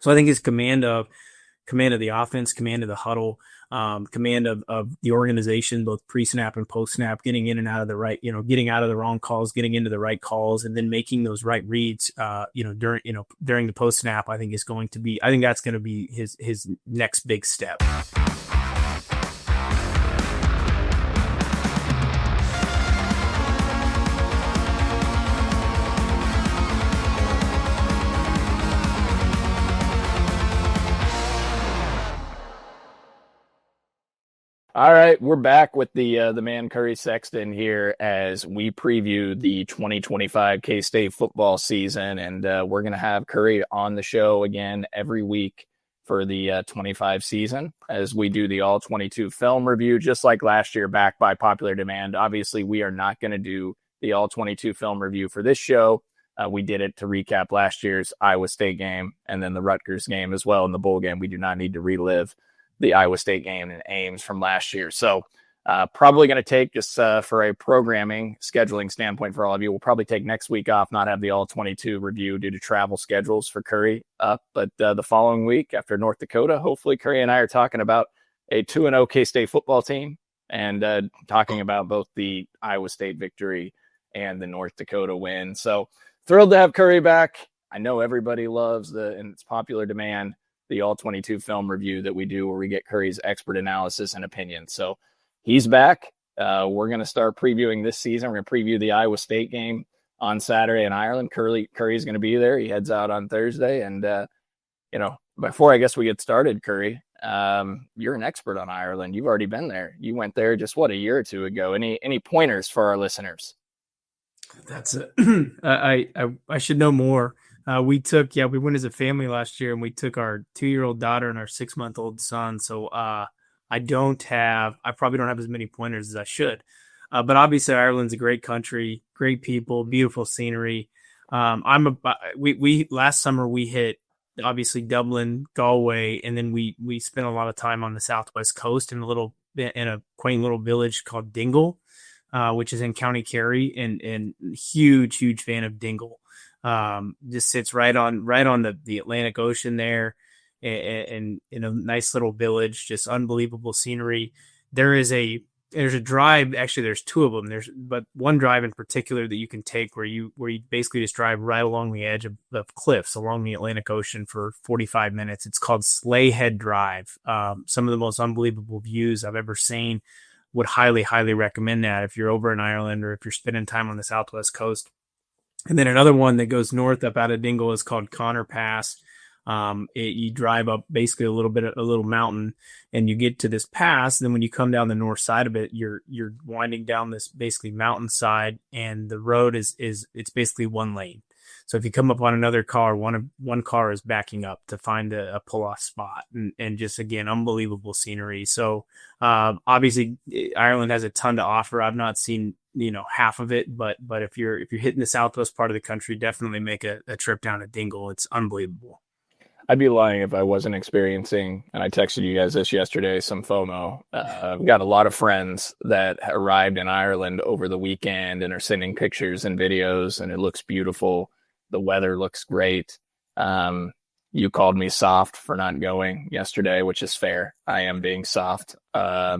So I think his command of the offense, command of the huddle, command of the organization, both pre-snap and post-snap, getting in and out of the right, getting out of the wrong calls, getting into the right calls, and then making those right reads, during the post-snap, I think that's going to be his next big step. All right, we're back with the man Curry Sexton here as we preview the 2025 K-State football season, and we're going to have Curry on the show again every week for the 25 season as we do the all-22 film review, just like last year, back by popular demand. Obviously, we are not going to do the all-22 film review for this show. We did it to recap last year's Iowa State game and then the Rutgers game as well in the bowl game. We do not need to relive the Iowa State game in Ames from last year. So probably going to take, just for a programming scheduling standpoint for all of you, we'll probably take next week off, not have the all-22 review due to travel schedules for Curry up. But the following week after North Dakota, hopefully Curry and I are talking about a 2-0 K-State football team and talking about both the Iowa State victory and the North Dakota win. So thrilled to have Curry back. I know everybody loves and it's popular demand, the all-22 film review that we do where we get Curry's expert analysis and opinion. So he's back. We're going to start previewing this season. We're going to preview the Iowa State game on Saturday in Ireland. Curry's going to be there. He heads out on Thursday. And, before I guess we get started, Curry, you're an expert on Ireland. You've already been there. You went there just, a year or two ago. Any pointers for our listeners? That's it. I should know more. We went as a family last year, and we took our 2-year-old daughter and our 6-month-old son. So I probably don't have as many pointers as I should. But obviously Ireland's a great country, great people, beautiful scenery. We last summer we hit obviously Dublin, Galway, and then we spent a lot of time on the southwest coast in a quaint little village called Dingle, which is in County Kerry, and huge fan of Dingle. Just sits right on the Atlantic Ocean there, and in a nice little village, just unbelievable scenery. There's a drive, actually there's two of them. But one drive in particular that you can take where you basically just drive right along the edge of cliffs along the Atlantic Ocean for 45 minutes. It's called Slayhead Drive. Some of the most unbelievable views I've ever seen. Would highly recommend that if you're over in Ireland or if you're spending time on the southwest coast. And then another one that goes north up out of Dingle is called Connor Pass. You drive up basically a little mountain, and you get to this pass. And then when you come down the north side of it, you're winding down this basically mountainside, and the road it's basically one lane. So if you come up on another car, one car is backing up to find a pull-off spot, and just, again, unbelievable scenery. So obviously Ireland has a ton to offer. I've not seen half of it, but if you're hitting the southwest part of the country, definitely make a trip down to Dingle. It's unbelievable. I'd be lying if I wasn't experiencing, and I texted you guys this yesterday, some FOMO. I've got a lot of friends that arrived in Ireland over the weekend and are sending pictures and videos, and it looks beautiful. The weather looks great. You called me soft for not going yesterday, which is fair. I am being soft. I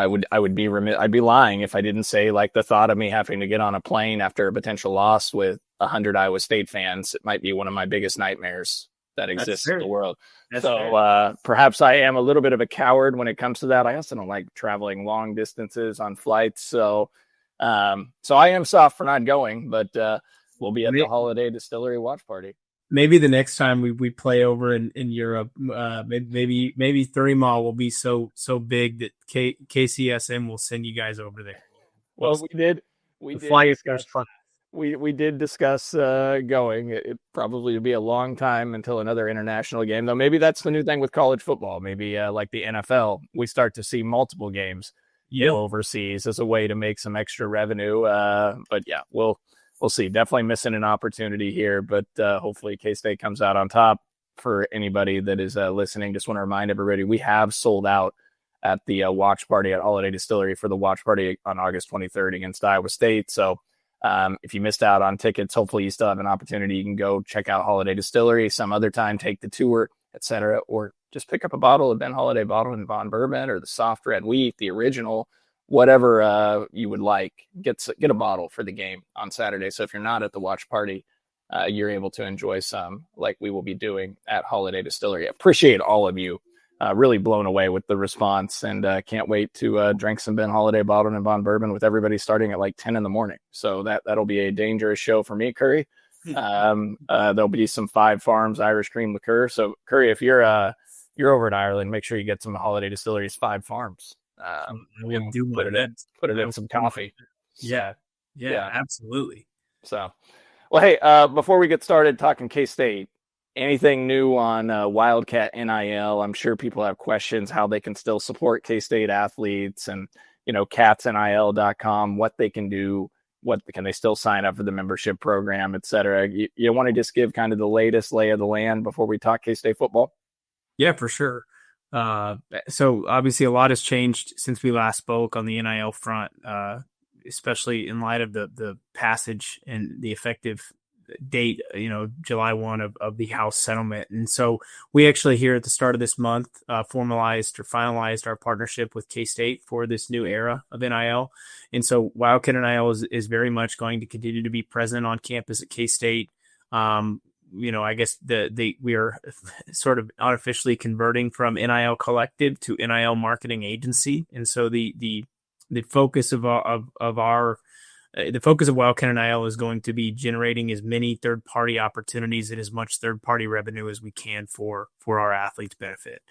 would be remiss. I'd be lying if I didn't say, like, the thought of me having to get on a plane after a potential loss with 100 Iowa State fans, it might be one of my biggest nightmares that exists in the world. So perhaps I am a little bit of a coward when it comes to that. I also don't like traveling long distances on flights. So I am soft for not going, but we'll be at the Holiday Distillery watch party. Maybe the next time we play over in Europe, maybe 30 Mile will be so big that KCSM will send you guys over there. Well, we did. We did discuss going. It probably would be a long time until another international game, though. Maybe that's the new thing with college football. Maybe like the NFL, we start to see multiple games overseas as a way to make some extra revenue. But yeah, we'll see. Definitely missing an opportunity here, but hopefully K-State comes out on top. For anybody that is listening, just want to remind everybody, we have sold out at the watch party at Holiday Distillery for the watch party on August 23rd against Iowa State. So If you missed out on tickets, hopefully you still have an opportunity. You can go check out Holiday Distillery some other time, take the tour, etc., or just pick up a bottle of Ben Holiday Bottled in Bond Bourbon or the soft red wheat, the original, whatever you would like. Get a bottle for the game on Saturday. So if you're not at the watch party, you're able to enjoy some like we will be doing at Holiday Distillery. I appreciate all of you. Really blown away with the response, and can't wait to drink some Ben Holiday Bottled and Bond Bourbon with everybody starting at like 10 in the morning. So that'll be a dangerous show for me, Curry. There'll be some Five Farms Irish cream liqueur. So Curry, if you're over in Ireland, make sure you get some Holiday Distillery's Five Farms. We'll do put it in some coffee. Yeah, absolutely. So, well, hey, before we get started talking K-State, anything new on Wildcat NIL? I'm sure people have questions how they can still support K-State athletes, and catsnil.com, what they can do, what can they still sign up for the membership program, etc. You want to just give kind of the latest lay of the land before we talk K-State football? Yeah, for sure. So obviously a lot has changed since we last spoke on the NIL front, especially in light of the passage and the effective date, July 1 of the House settlement. And so we actually here at the start of this month finalized our partnership with K-State for this new era of NIL. And so Wildcat NIL is very much going to continue to be present on campus at K-State. I guess we are sort of unofficially converting from NIL collective to NIL marketing agency. And so the focus of the focus of Wildcat NIL is going to be generating as many third-party opportunities and as much third-party revenue as we can for our athletes' benefit.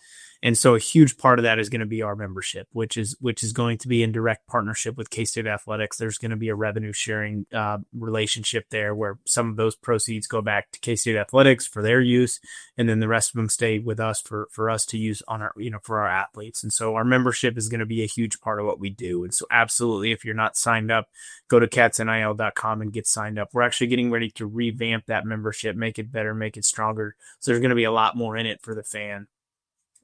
And so a huge part of that is going to be our membership, which is going to be in direct partnership with K-State Athletics. There's going to be a revenue sharing relationship there where some of those proceeds go back to K-State Athletics for their use, and then the rest of them stay with us for us to use on our, for our athletes. And so our membership is going to be a huge part of what we do. And so absolutely, if you're not signed up, go to catsnil.com and get signed up. To actually getting ready to revamp that membership, make it better, make it stronger. So there's going to be a lot more in it for the fan.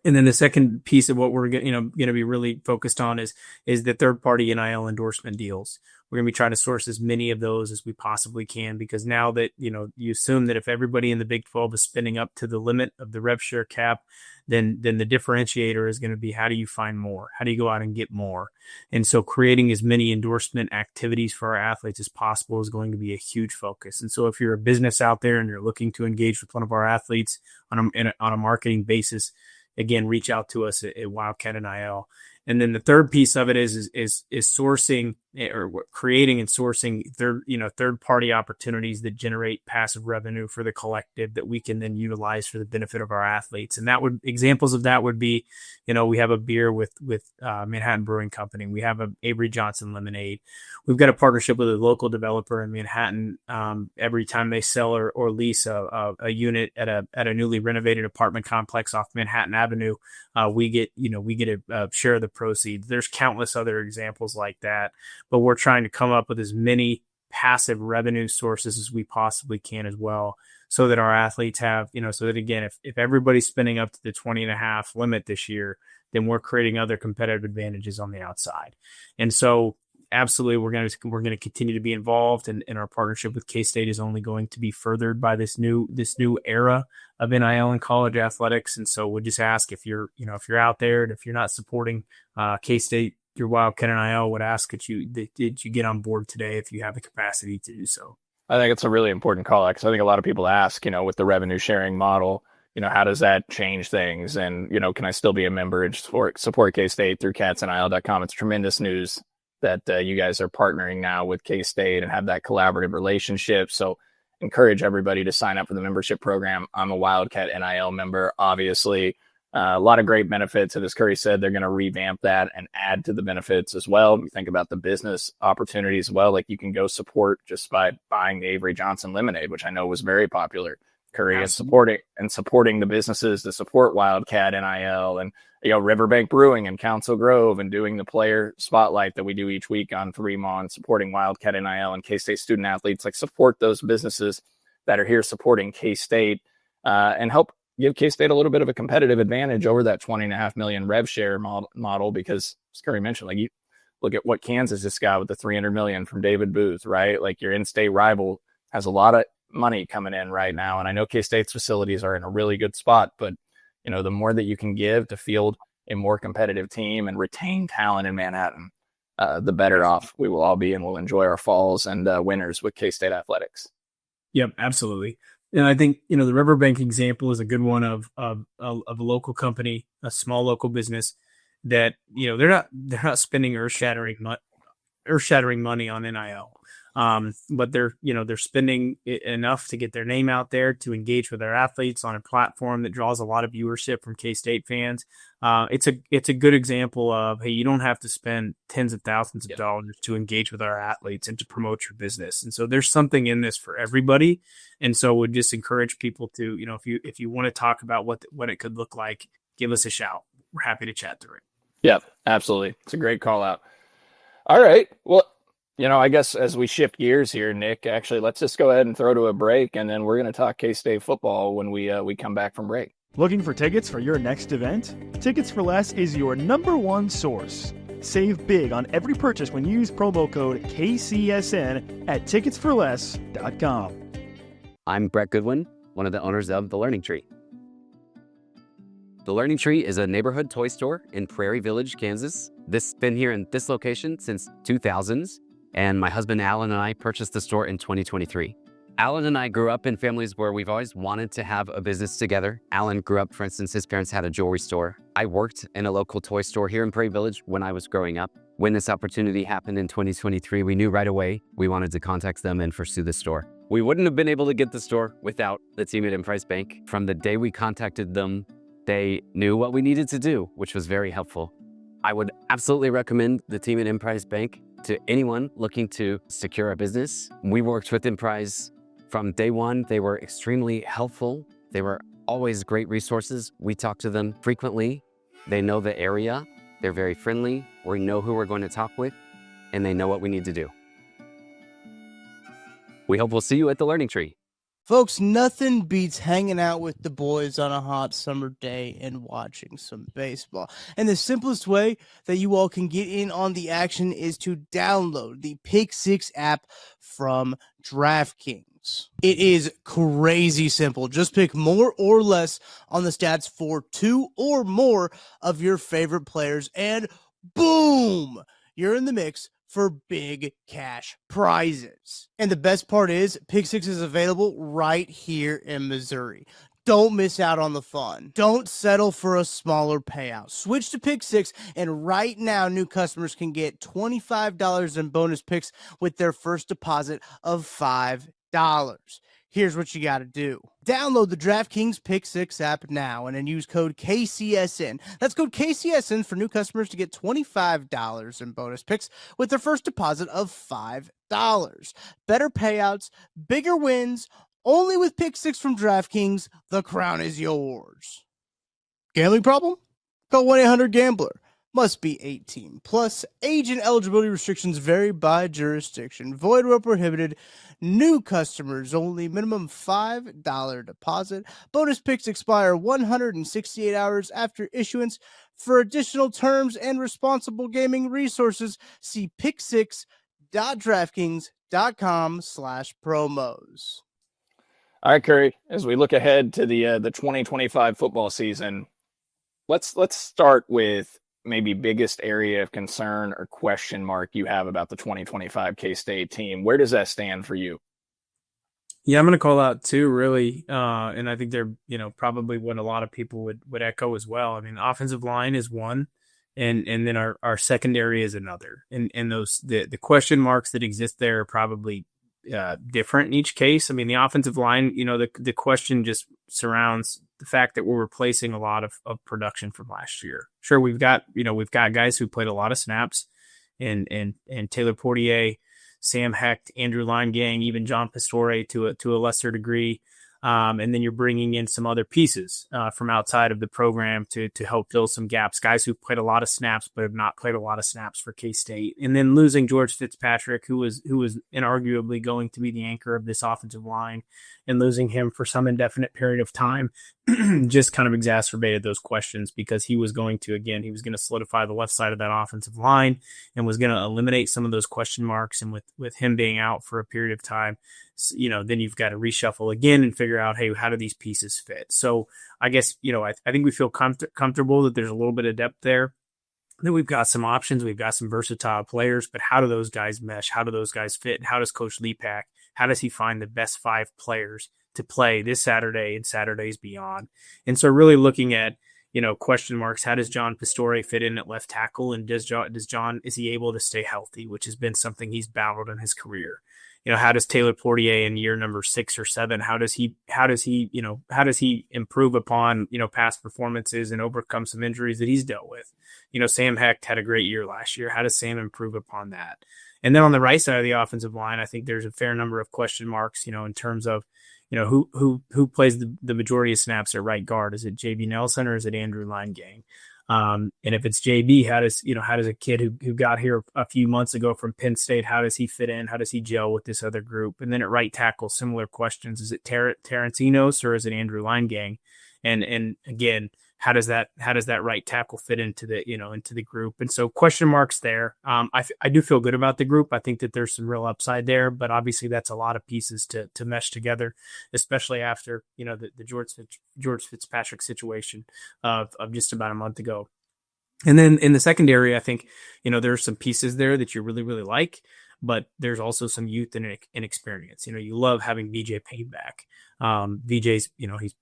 And then the second piece of what we're going to be really focused on is the third party NIL endorsement deals. We're going to be trying to source as many of those as we possibly can, because now that, you assume that if everybody in the Big 12 is spending up to the limit of the rev share cap, then the differentiator is going to be, how do you find more? How do you go out and get more? And so creating as many endorsement activities for our athletes as possible is going to be a huge focus. And so if you're a business out there and you're looking to engage with one of our athletes on a marketing basis, again, reach out to us at Wildcat NIL. And then the third piece of it is sourcing or creating and sourcing third party opportunities that generate passive revenue for the collective that we can then utilize for the benefit of our athletes. And examples of that would be, we have a beer with Manhattan Brewing Company. We have a Avery Johnson lemonade. We've got a partnership with a local developer in Manhattan. Every time they sell or lease a unit at a newly renovated apartment complex off Manhattan Avenue, we get a share of the proceeds. There's countless other examples like that, but we're trying to come up with as many passive revenue sources as we possibly can as well, so that our athletes have, so that again, if everybody's spending up to the 20.5 limit this year, then we're creating other competitive advantages on the outside. And so absolutely, we're going to continue to be involved, and our partnership with K-State is only going to be furthered by this new era of NIL and college athletics. And so we'll just ask, if you're out there and if you're not supporting K-State, your Wildcat NIL, would ask that you get on board today if you have the capacity to do so. I think it's a really important call out, because I think a lot of people ask, with the revenue sharing model, how does that change things? And, can I still be a member and support K-State through catsnil.com? It's tremendous news that you guys are partnering now with K-State and have that collaborative relationship. So encourage everybody to sign up for the membership program. I'm a Wildcat NIL member, obviously. A lot of great benefits. And as Curry said, they're going to revamp that and add to the benefits as well. You think about the business opportunities as well. Like, you can go support just by buying the Avery Johnson lemonade, which I know was very popular. Curry is supporting the businesses to support Wildcat NIL, and Riverbank Brewing and Council Grove, and doing the player spotlight that we do each week on Fremont, supporting Wildcat NIL and K-State student athletes. Like, support those businesses that are here supporting K-State, and help give K-State a little bit of a competitive advantage over that $20.5 million rev share model, because as Curry mentioned, look at what Kansas just got with the $300 million from David Booth, right? Like your in-state rival has a lot of money coming in right now. And I know K-State's facilities are in a really good spot, but the more that you can give to field a more competitive team and retain talent in Manhattan, the better off we will all be, and we'll enjoy our falls and winters with K-State athletics. Yep, absolutely. And I think, the Riverbank example is a good one of a local company, a small local business that, they're not spending earth-shattering money on NIL. But they're spending enough to get their name out there, to engage with their athletes on a platform that draws a lot of viewership from K-State fans. It's a good example of, hey, you don't have to spend tens of thousands of dollars to engage with our athletes and to promote your business. And so there's something in this for everybody. And so would just encourage people to, if you want to talk about what it could look like, give us a shout. We're happy to chat through it. Yeah, absolutely. It's a great call out. All right. Well, I guess as we shift gears here, Nick, actually, let's just go ahead and throw to a break, and then we're going to talk K-State football when we come back from break. Looking for tickets for your next event? Tickets for Less is your #1 source. Save big on every purchase when you use promo code KCSN at ticketsforless.com. I'm Brett Goodwin, one of the owners of The Learning Tree. The Learning Tree is a neighborhood toy store in Prairie Village, Kansas. This has been here in this location since 2000s. And my husband, Alan, and I purchased the store in 2023. Alan and I grew up in families where we've always wanted to have a business together. Alan grew up, for instance, his parents had a jewelry store. I worked in a local toy store here in Prairie Village when I was growing up. When this opportunity happened in 2023, we knew right away we wanted to contact them and pursue the store. We wouldn't have been able to get the store without the team at Emprise Bank. From the day we contacted them, they knew what we needed to do, which was very helpful. I would absolutely recommend the team at Emprise Bank to anyone looking to secure a business. We worked with Emprise from day one. They were extremely helpful. They were always great resources. We talk to them frequently. They know the area. They're very friendly. We know who we're going to talk with, and they know what we need to do. We hope we'll see you at the Learning Tree. Folks, nothing beats hanging out with the boys on a hot summer day and watching some baseball. And the simplest way that you all can get in on the action is to download the Pick 6 app from DraftKings. It is crazy simple. Just pick more or less on the stats for 2 or more of your favorite players, and boom, you're in the mix for big cash prizes. And the best part is, Pick 6 is available right here in Missouri. Don't miss out on the fun. Don't settle for a smaller payout. Switch to Pick 6, and right now, new customers can get $25 in bonus picks with their first deposit of $5. Here's what you got to do. Download the DraftKings Pick 6 app now and then use code KCSN. That's code KCSN for new customers to get $25 in bonus picks with their first deposit of $5. Better payouts, bigger wins, only with Pick 6 from DraftKings. The crown is yours. Gambling problem? Call 1-800-GAMBLER. Must be 18 plus. Age and eligibility restrictions vary by jurisdiction. Void where prohibited. New customers only. Minimum $5 deposit. Bonus picks expire 168 hours after issuance. For additional terms and responsible gaming resources, see pick6.draftkings.com/promos. All right, Curry, as we look ahead to the 2025 football season, let's start with maybe biggest area of concern or question mark you have about the 2025 K-State team. Where does that stand for you? Yeah, I'm going to call out two, really. And I think they're, probably what a lot of people would echo as well. I mean, offensive line is one, and then our secondary is another. And those, the question marks that exist there are probably different in each case. I mean, the offensive line, the question just surrounds the fact that we're replacing a lot of production from last year. Sure, we've got guys who played a lot of snaps, and Taylor Portier, Sam Hecht, Andrew Linegang, even John Pastore to a lesser degree. And then you're bringing in some other pieces from outside of the program to help fill some gaps, guys who played a lot of snaps but have not played a lot of snaps for K-State. And then losing George Fitzpatrick, who was inarguably going to be the anchor of this offensive line, and losing him for some indefinite period of time just kind of exacerbated those questions because he was going to solidify the left side of that offensive line and was going to eliminate some of those question marks. And with him being out for a period of time, then you've got to reshuffle again and figure out, hey, how do these pieces fit? So I guess, I think we feel comfortable that there's a little bit of depth there. Then we've got some options. We've got some versatile players, but how do those guys mesh? How do those guys fit? How does Coach Lepak, how does he find the best 5 players to play this Saturday and Saturdays beyond? And so really looking at, question marks. How does John Pastore fit in at left tackle? And is he able to stay healthy, which has been something he's battled in his career? How does Taylor Portier in year number 6 or 7, how does he improve upon, past performances and overcome some injuries that he's dealt with? Sam Hecht had a great year last year. How does Sam improve upon that? And then on the right side of the offensive line, I think there's a fair number of question marks, in terms of, who plays the majority of snaps at right guard? Is it JB Nelson or is it Andrew Linegang? And if it's JB, how does a kid who got here a few months ago from Penn State, how does he fit in? How does he gel with this other group? And then at right tackle, similar questions. Is it Terrence Enos or is it Andrew Linegang? And again, how does that right tackle fit into the group? And so question marks there. I do feel good about the group. I think that there's some real upside there, but obviously that's a lot of pieces to mesh together, especially after, the George Fitzpatrick situation of just about a month ago. And then in the secondary, I think, there are some pieces there that you really, really like, but there's also some youth and inexperience. You love having BJ Payne back. VJ's,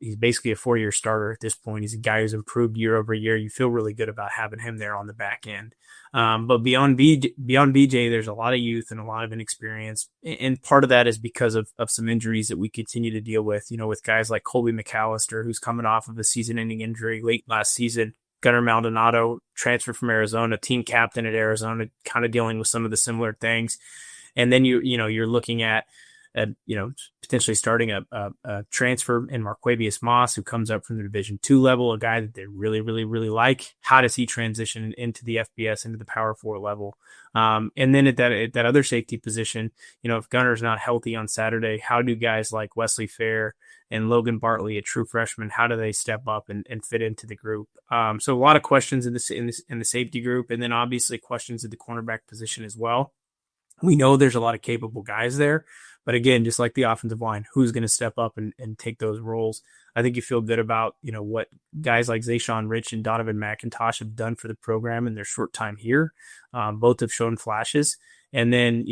he's basically a 4-year starter at this point. He's a guy who's improved year over year. You feel really good about having him there on the back end. But beyond BJ, there's a lot of youth and a lot of inexperience. And part of that is because of some injuries that we continue to deal with, with guys like Colby McAllister, who's coming off of a season-ending injury late last season. Gunnar Maldonado, transferred from Arizona, team captain at Arizona, kind of dealing with some of the similar things. And then you're looking at potentially starting a transfer in Marquavius Moss, who comes up from the Division II level, a guy that they really, really, really like. How does he transition into the FBS, into the Power 4 level? And then at that other safety position, if Gunner's not healthy on Saturday, how do guys like Wesley Fair and Logan Bartley, a true freshman, how do they step up and fit into the group? So a lot of questions in the safety group, and then obviously questions at the cornerback position as well. We know there's a lot of capable guys there, but again, just like the offensive line, who's going to step up and take those roles? I think you feel good about, what guys like Zayshawn Rich and Donovan McIntosh have done for the program in their short time here. Both have shown flashes. And then,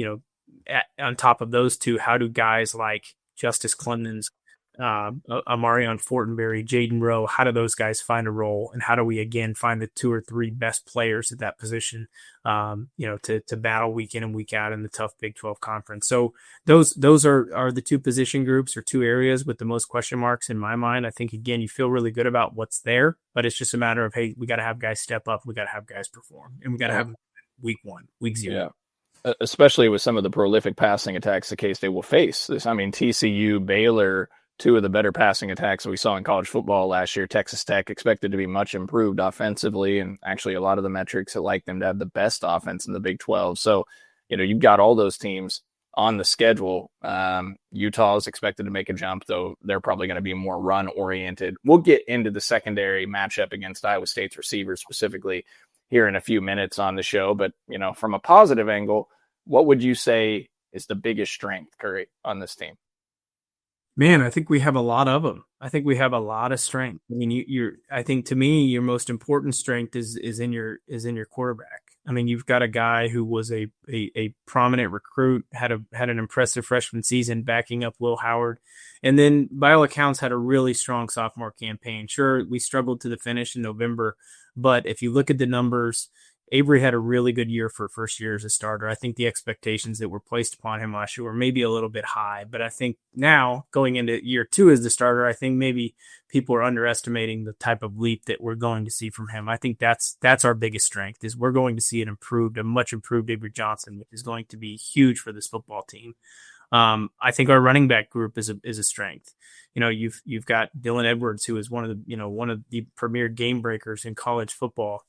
on top of those two, how do guys like Justice Clemens, Amarion Fortenberry, Jaden Rowe, how do those guys find a role? And how do we, again, find the 2 or 3 best players at that position, to battle week in and week out in the tough Big 12 conference? So those are the 2 position groups or 2 areas with the most question marks in my mind. I think, again, you feel really good about what's there, but it's just a matter of, hey, we got to have guys step up. We got to have guys perform, and we got to have week 1, week 0. Yeah. Especially with some of the prolific passing attacks the K-State will face. TCU, Baylor, 2 of the better passing attacks that we saw in college football last year. Texas Tech expected to be much improved offensively, and actually a lot of the metrics that like them to have the best offense in the Big 12. So, you've got all those teams on the schedule. Utah is expected to make a jump, though they're probably going to be more run-oriented. We'll get into the secondary matchup against Iowa State's receivers specifically here in a few minutes on the show. But, from a positive angle, what would you say is the biggest strength, Curry, on this team? Man, I think we have a lot of them. I think we have a lot of strength. I mean, I think to me, your most important strength is in your quarterback. I mean, you've got a guy who was a prominent recruit, had an impressive freshman season backing up Will Howard, and then by all accounts had a really strong sophomore campaign. Sure, we struggled to the finish in November, but if you look at the numbers, Avery had a really good year for first year as a starter. I think the expectations that were placed upon him last year were maybe a little bit high, but I think now going into year 2 as the starter, I think maybe people are underestimating the type of leap that we're going to see from him. I think that's our biggest strength, is we're going to see a much improved Avery Johnson, which is going to be huge for this football team. I think our running back group is a strength. You've got Dylan Edwards, who is one of the premier game breakers in college football.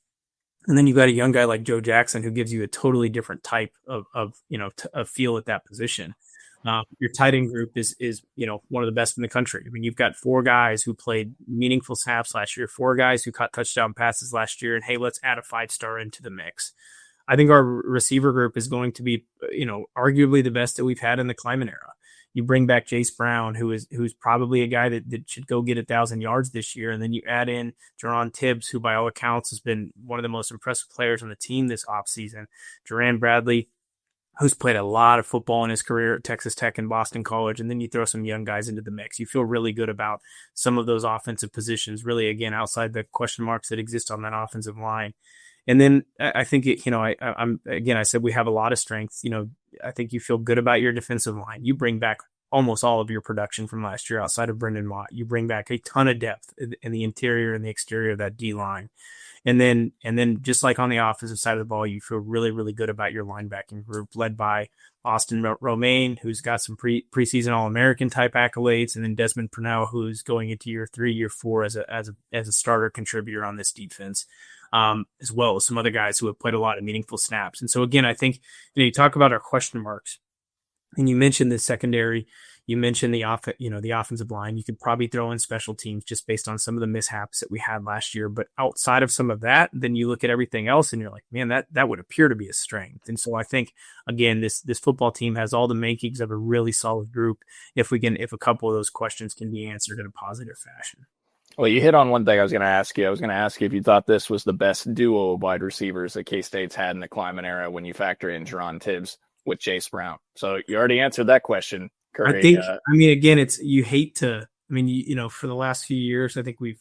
And then you've got a young guy like Joe Jackson, who gives you a totally different type of feel at that position. Your tight end group is one of the best in the country. I mean, you've got 4 guys who played meaningful snaps last year, 4 guys who caught touchdown passes last year, and hey, let's add a 5-star into the mix. I think our receiver group is going to be, arguably the best that we've had in the Kleiman era. You bring back Jace Brown, who's probably a guy that should go get 1,000 yards this year, and then you add in Jerron Tibbs, who by all accounts has been one of the most impressive players on the team this offseason. Jerran Bradley, who's played a lot of football in his career at Texas Tech and Boston College, and then you throw some young guys into the mix. You feel really good about some of those offensive positions, really, again, outside the question marks that exist on that offensive line. And then I think, I said we have a lot of strengths. I think you feel good about your defensive line. You bring back almost all of your production from last year outside of Brendan Mott. You bring back a ton of depth in the interior and the exterior of that D line. And then just like on the offensive side of the ball, you feel really, really good about your linebacking group led by Austin Romaine, who's got some preseason All-American type accolades, and then Desmond Purnell, who's going into year 3, year 4 as a starter contributor on this defense, as well as some other guys who have played a lot of meaningful snaps. And so again, I think you talk about our question marks, and you mentioned the secondary. You mentioned the offensive line. You could probably throw in special teams just based on some of the mishaps that we had last year. But outside of some of that, then you look at everything else and you're like, man, that would appear to be a strength. And so I think, again, this football team has all the makings of a really solid group if a couple of those questions can be answered in a positive fashion. Well, you hit on one thing I was going to ask you. I was going to ask you if you thought this was the best duo of wide receivers that K-State's had in the Kleiman era when you factor in Jerron Tibbs with Jace Brown. So you already answered that question, Curry. I think, again, it's, you hate to, for the last few years, I think we've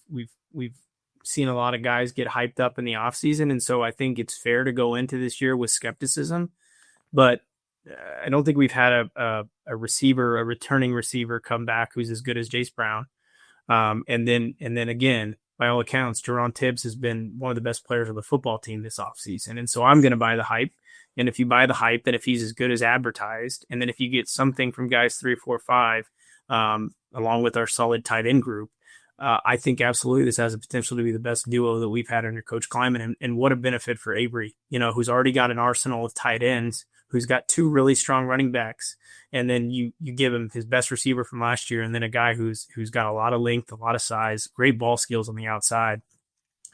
seen a lot of guys get hyped up in the offseason. And so I think it's fair to go into this year with skepticism, but I don't think we've had a returning receiver come back who's as good as Jace Brown. And then again, by all accounts, Jerron Tibbs has been one of the best players of the football team this offseason. And so I'm going to buy the hype. And if you buy the hype, then if he's as good as advertised, and then if you get something from guys 3, 4, 5, along with our solid tight end group, I think absolutely this has the potential to be the best duo that we've had under Coach Kleiman. And what a benefit for Avery, who's already got an arsenal of tight ends, who's got 2 really strong running backs. And then you give him his best receiver from last year, and then a guy who's got a lot of length, a lot of size, great ball skills on the outside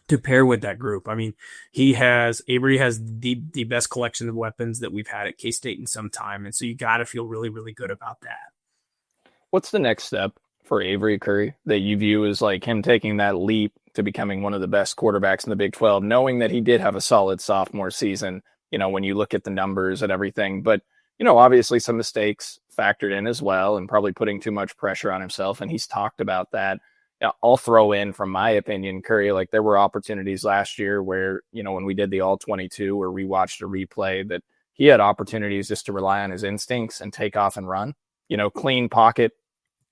to pair with that group. Avery has the best collection of weapons that we've had at K-State in some time. And so you got to feel really, really good about that. What's the next step for Avery Curry that you view as like him taking that leap to becoming one of the best quarterbacks in the Big 12, knowing that he did have a solid sophomore season, when you look at the numbers and everything, but obviously some mistakes factored in as well and probably putting too much pressure on himself. And he's talked about that. I'll throw in, from my opinion, Curry, like there were opportunities last year where, when we did the All-22 where we watched a replay, that he had opportunities just to rely on his instincts and take off and run, clean pocket,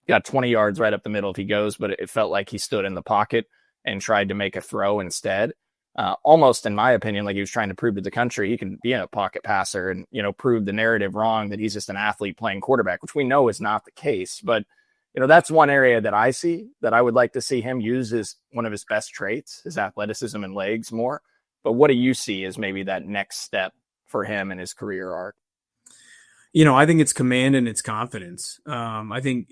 got 20 yards right up the middle if he goes, but it felt like he stood in the pocket and tried to make a throw instead. Almost, in my opinion, like he was trying to prove to the country he can be a pocket passer and, prove the narrative wrong that he's just an athlete playing quarterback, which we know is not the case. But that's one area that I see that I would like to see him use as one of his best traits, his athleticism and legs more. But what do you see as maybe that next step for him in his career arc? I think it's command and it's confidence. I think,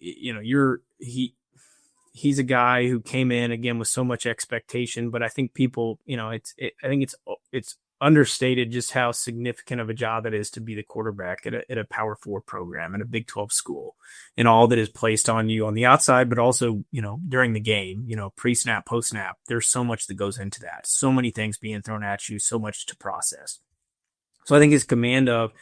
he's a guy who came in again with so much expectation, but I think people, I think it's understated just how significant of a job it is to be the quarterback at a Power 4 program in a Big 12 school, and all that is placed on you on the outside, but also, during the game, pre-snap, post-snap, there's so much that goes into that. So many things being thrown at you, so much to process. So I think his command of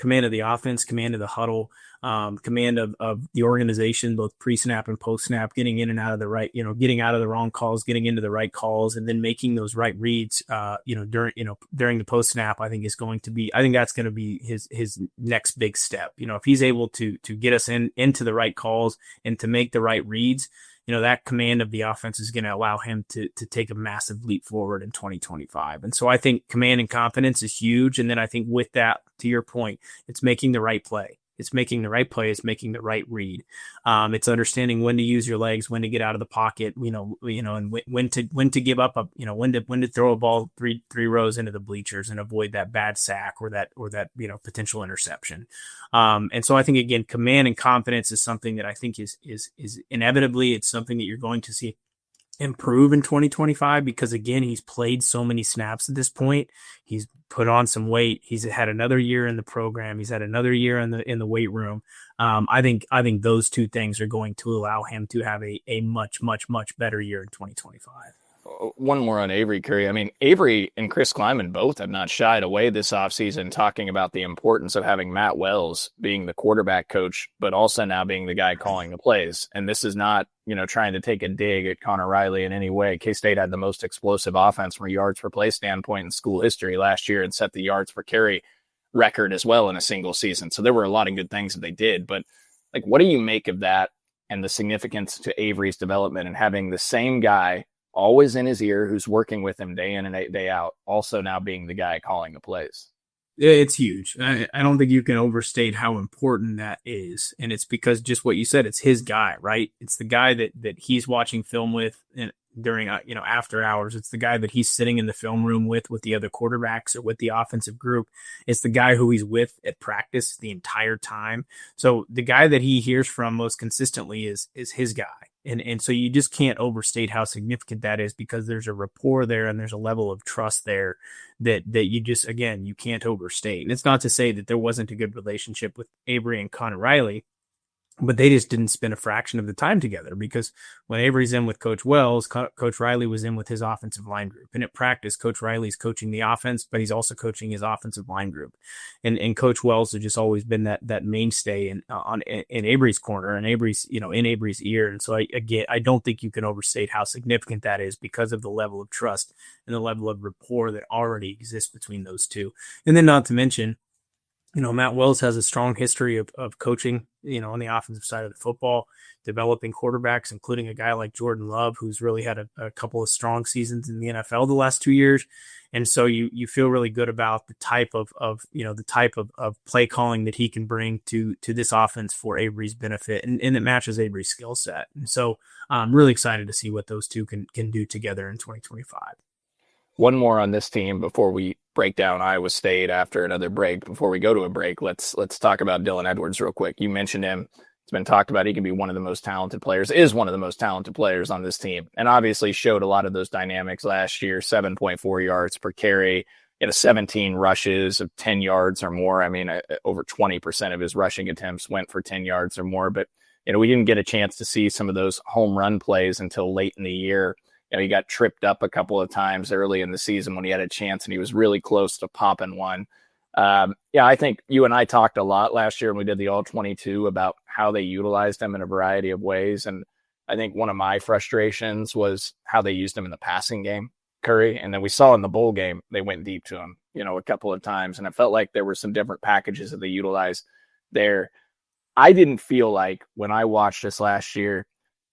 the offense, command of the huddle, command of the organization, both pre-snap and post-snap, getting in and out of the right, getting out of the wrong calls, getting into the right calls, and then making those right reads, during the post-snap, I think that's going to be his next big step. If he's able to get us into the right calls and to make the right reads, that command of the offense is going to allow him to take a massive leap forward in 2025. And so I think command and confidence is huge. And then I think with that, to your point, it's making the right play. It's making the right play. It's making the right read. It's understanding when to use your legs, when to get out of the pocket, and when to give up when to throw a ball three rows into the bleachers and avoid that bad sack or that potential interception. And so I think, again, command and confidence is something that I think is inevitably, it's something that you're going to see improve in 2025 because, again, he's played so many snaps at this point. He's put on some weight. He's had another year in the program. He's had another year in the weight room. I think those two things are going to allow him to have a much, much, much better year in 2025. One more on Avery, Curry. I mean, Avery and Chris Kleiman both have not shied away this offseason talking about the importance of having Matt Wells being the quarterback coach, but also now being the guy calling the plays. And this is not, trying to take a dig at Connor Riley in any way. K-State had the most explosive offense from a yards per play standpoint in school history last year and set the yards per carry record as well in a single season. So there were a lot of good things that they did. But, what do you make of that and the significance to Avery's development and having the same guy always in his ear, who's working with him day in and day out, also now being the guy calling the plays? It's huge. I don't think you can overstate how important that is. And it's because just what you said, it's his guy, right? It's the guy that he's watching film with during, after hours. It's the guy that he's sitting in the film room with the other quarterbacks or with the offensive group. It's the guy who he's with at practice the entire time. So the guy that he hears from most consistently is his guy. And so you just can't overstate how significant that is because there's a rapport there and there's a level of trust there that you just, again, you can't overstate. And it's not to say that there wasn't a good relationship with Avery and Connor Riley, but they just didn't spend a fraction of the time together because when Avery's in with Coach Wells, Coach Riley was in with his offensive line group. And at practice, Coach Riley's coaching the offense, but he's also coaching his offensive line group. And Coach Wells has just always been that mainstay in Avery's corner and Avery's, in Avery's ear. And so I don't think you can overstate how significant that is because of the level of trust and the level of rapport that already exists between those two. And then not to mention, Matt Wells has a strong history of coaching, on the offensive side of the football, developing quarterbacks, including a guy like Jordan Love, who's really had a couple of strong seasons in the NFL the last 2 years. And so you feel really good about the type of play calling that he can bring to this offense for Avery's benefit and it matches Avery's skill set. And so I'm really excited to see what those two can do together in 2025. One more on this team before we break down Iowa State after another break. Before we go to a break, let's talk about Dylan Edwards real quick. You mentioned him. It's been talked about. He can be one of the most talented players, is one of the most talented players on this team, and obviously showed a lot of those dynamics last year, 7.4 yards per carry, 17 rushes of 10 yards or more. I mean, over 20% of his rushing attempts went for 10 yards or more, but we didn't get a chance to see some of those home run plays until late in the year. He got tripped up a couple of times early in the season when he had a chance, and he was really close to popping one. I think you and I talked a lot last year when we did the All-22 about how they utilized him in a variety of ways. And I think one of my frustrations was how they used him in the passing game, Curry. And then we saw in the bowl game, they went deep to him, a couple of times. And it felt like there were some different packages that they utilized there. I didn't feel like when I watched this last year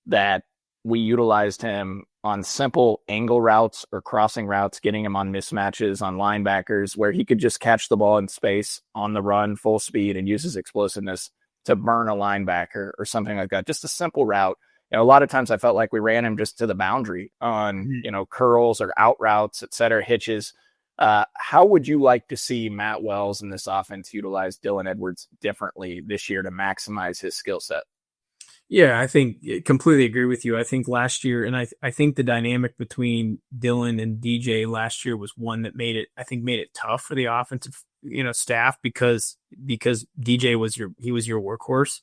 that we utilized him on simple angle routes or crossing routes, getting him on mismatches on linebackers where he could just catch the ball in space on the run, full speed, and use his explosiveness to burn a linebacker or something like that. Just a simple route. A lot of times I felt like we ran him just to the boundary on, curls or out routes, et cetera, hitches. How would you like to see Matt Wells in this offense utilize Dylan Edwards differently this year to maximize his skill set? Yeah, I think completely agree with you. I think last year, and I think the dynamic between Dylan and DJ last year was one that made it tough for the offensive, staff because DJ was your workhorse.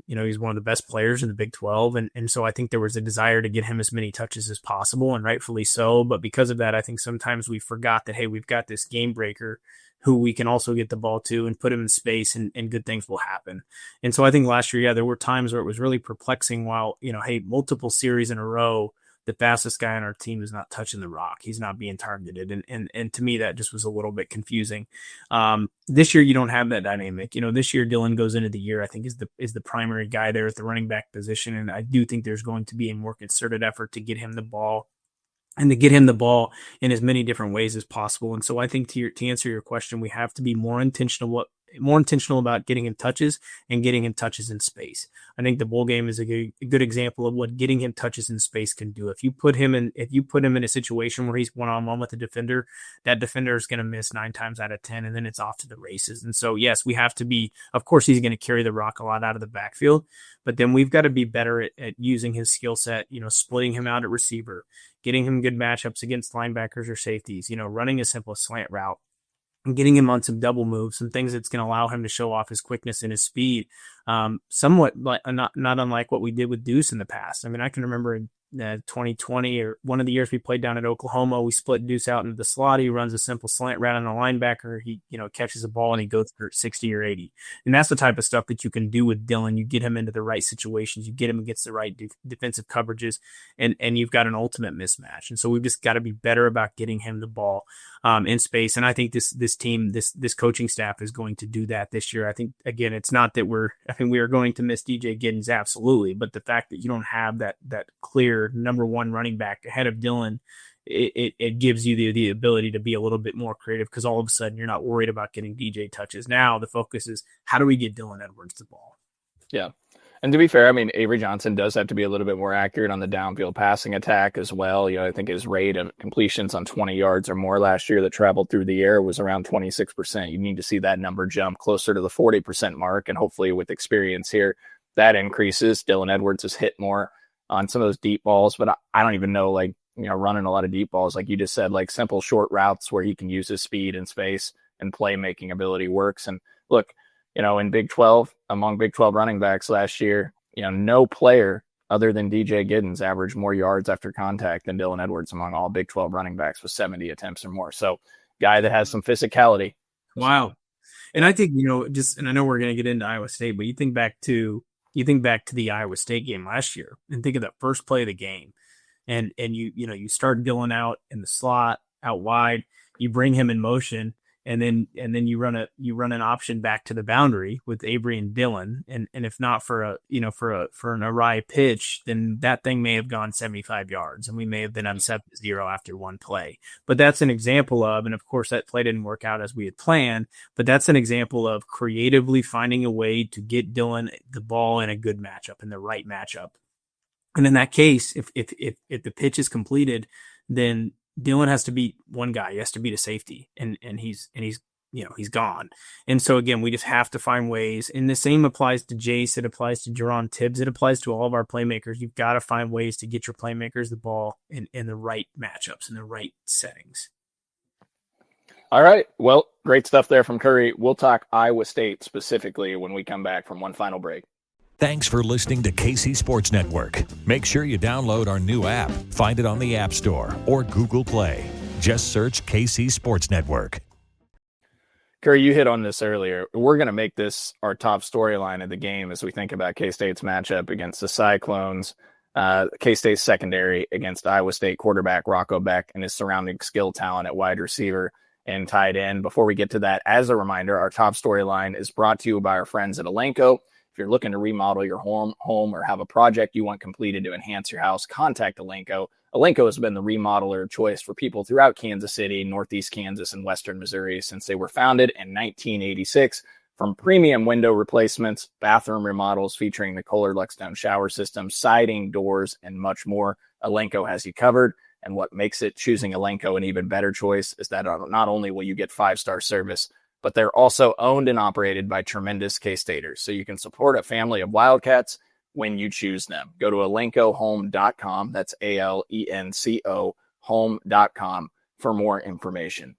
He's one of the best players in the Big 12. And so I think there was a desire to get him as many touches as possible, and rightfully so. But because of that, I think sometimes we forgot that, hey, we've got this game breaker who we can also get the ball to and put him in space and good things will happen. And so I think last year, there were times where it was really perplexing while, hey, multiple series in a row, the fastest guy on our team is not touching the rock. He's not being targeted. And to me, that just was a little bit confusing. This year, you don't have that dynamic. This year, Dylan goes into the year, I think is the primary guy there at the running back position. And I do think there's going to be a more concerted effort to get him the ball and to get him the ball in as many different ways as possible. And so I think to answer your question, we have to be more intentional about getting him touches and getting him touches in space. I think the bowl game is a good example of what getting him touches in space can do. If you put him in a situation where he's one-on-one with a defender, that defender is going to miss 9 times out of 10, and then it's off to the races. And so, yes, we have to be, of course, he's going to carry the rock a lot out of the backfield, but then we've got to be better at using his skill set, splitting him out at receiver, getting him good matchups against linebackers or safeties, running a simple slant route, and getting him on some double moves, some things that's going to allow him to show off his quickness and his speed, somewhat like not unlike what we did with Deuce in the past. I mean, I can remember in 2020 or one of the years we played down at Oklahoma, we split Deuce out into the slot. He runs a simple slant route on the linebacker. He, catches a ball and he goes for 60 or 80. And that's the type of stuff that you can do with Dylan. You get him into the right situations. You get him against the right defensive coverages, and you've got an ultimate mismatch. And so we've just got to be better about getting him the ball in space. And I think this team, this coaching staff is going to do that this year. I think, again, it's not that we are going to miss DJ Giddens, absolutely, but the fact that you don't have that clear number one running back ahead of Dylan, it gives you the ability to be a little bit more creative, because all of a sudden you're not worried about getting DJ touches. Now the focus is, how do we get Dylan Edwards the ball? Yeah. And to be fair, I mean, Avery Johnson does have to be a little bit more accurate on the downfield passing attack as well. I think his rate of completions on 20 yards or more last year that traveled through the air was around 26%. You need to see that number jump closer to the 40% mark. And hopefully with experience here, that increases. Dylan Edwards has hit more on some of those deep balls, but I don't even know, running a lot of deep balls, like you just said, like simple short routes where he can use his speed and space and playmaking ability works. And look, in Big 12, among Big 12 running backs last year, no player other than DJ Giddens averaged more yards after contact than Dylan Edwards among all Big 12 running backs with 70 attempts or more. So guy that has some physicality. Wow. And I think, and I know we're going to get into Iowa State, but you think back to the Iowa State game last year and think of that first play of the game. And you start Dylan out in the slot out wide, you bring him in motion, and then you run an option back to the boundary with Avery and Dylan. And if not for an awry pitch, then that thing may have gone 75 yards and we may have been on 7-0 after one play. But that's an example of, and of course that play didn't work out as we had planned, but that's an example of creatively finding a way to get Dylan the ball in a good matchup, in the right matchup. And in that case, if the pitch is completed, then Dylan has to beat one guy. He has to beat a safety, and he's gone. And so again, we just have to find ways. And the same applies to Jace. It applies to Jerron Tibbs. It applies to all of our playmakers. You've got to find ways to get your playmakers the ball in the right matchups, in the right settings. All right. Well, great stuff there from Curry. We'll talk Iowa State specifically when we come back from one final break. Thanks for listening to KC Sports Network. Make sure you download our new app. Find it on the App Store or Google Play. Just search KC Sports Network. Curry, you hit on this earlier. We're going to make this our top storyline of the game as we think about K-State's matchup against the Cyclones. K-State's secondary against Iowa State quarterback Rocco Beck and his surrounding skill talent at wide receiver and tight end. Before we get to that, as a reminder, our top storyline is brought to you by our friends at Elanco. If you're looking to remodel your home or have a project you want completed to enhance your house, contact Elanco. Elanco has been the remodeler of choice for people throughout Kansas City, Northeast Kansas, and Western Missouri since they were founded in 1986. From premium window replacements, bathroom remodels featuring the Kohler Luxstone shower system, siding, doors, and much more, Elanco has you covered. And what makes it choosing Elanco an even better choice is that not only will you get 5-star service, but they're also owned and operated by tremendous K-Staters. So you can support a family of Wildcats when you choose them. Go to elancohome.com. That's ALENCO home.com for more information.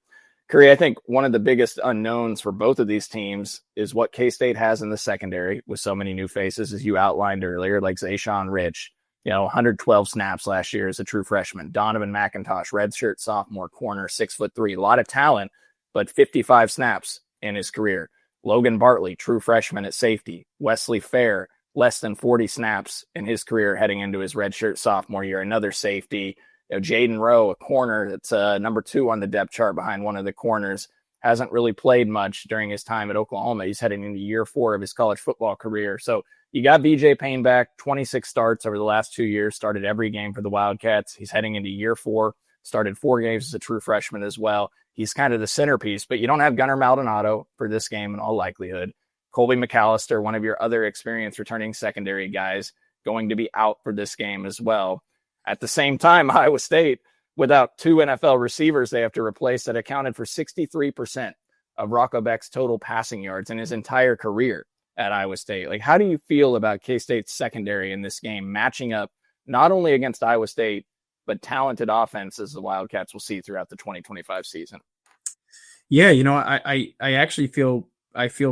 Curry, I think one of the biggest unknowns for both of these teams is what K-State has in the secondary with so many new faces, as you outlined earlier, like Zayshawn Rich, 112 snaps last year as a true freshman. Donovan McIntosh, redshirt sophomore corner, 6'3", a lot of talent, but 55 snaps in his career. Logan Bartley, true freshman at safety. Wesley Fair, less than 40 snaps in his career heading into his redshirt sophomore year, another safety. Jaden Rowe, a corner that's number 2 on the depth chart behind one of the corners, hasn't really played much during his time at Oklahoma. He's heading into year 4 of his college football career. So you got VJ Payne back, 26 starts over the last 2 years, started every game for the Wildcats. He's heading into year 4, started 4 games as a true freshman as well. he's kind of the centerpiece, but you don't have Gunnar Maldonado for this game in all likelihood. Colby McAllister, one of your other experienced returning secondary guys, going to be out for this game as well. At the same time, Iowa State, without 2 NFL receivers they have to replace, that accounted for 63% of Rocco Beck's total passing yards in his entire career at Iowa State. Like, how do you feel about K-State's secondary in this game, matching up not only against Iowa State, but talented offenses the Wildcats will see throughout the 2025 season? Yeah, I actually feel